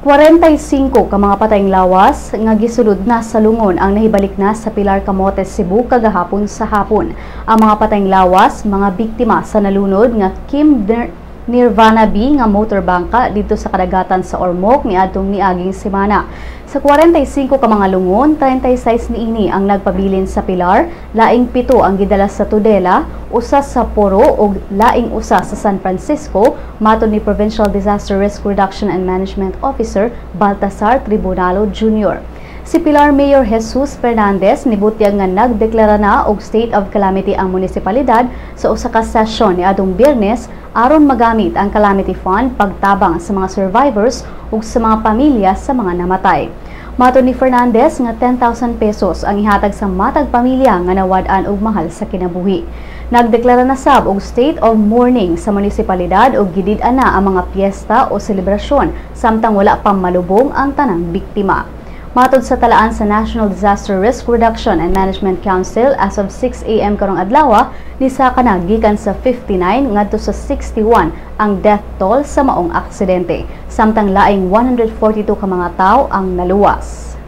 45 ka mga patayng lawas nga gisulod na sa lungon ang nahibalik na sa Pilar, Camotes, Cebu kagahapon sa hapon. Ang mga patayng lawas, mga biktima sa nalunod nga Kim Nirvana B nga motorbangka dito sa kadagatan sa Ormoc niadtong niaging semana. Sa 45 ka mga lungon, 36 niini ang nagpabilin sa Pilar, laing 7 ang gidala sa Tudela, usa sa Poro ug laing usa sa San Francisco, matud ni Provincial Disaster Risk Reduction and Management Officer Baltasar Tribunalo Jr. Si Pilar Mayor Jesus Fernandez nibutyag nga nagdeklara na og state of calamity ang munisipalidad sa usa ka sesyon niadtong Biyernes aron magamit ang calamity fund pagtabang sa mga survivors ug sa mga pamilya sa mga namatay. Matud ni Fernandez nga 10,000 pesos ang ihatag sa matag pamilya nga nawad-an og mahal sa kinabuhi. Nagdeklara na sab og state of mourning sa munisipalidad ug gidid-an na ang mga piyesta o selebrasyon samtang wala pang malubong ang tanang biktima. Matod sa talaan sa National Disaster Risk Reduction and Management Council, as of 6 a.m. karong adlaw, nisaka na gikan sa 59 ngadto sa 61 ang death toll sa maong aksidente, samtang laing 142 ka mga tawo ang naluwas.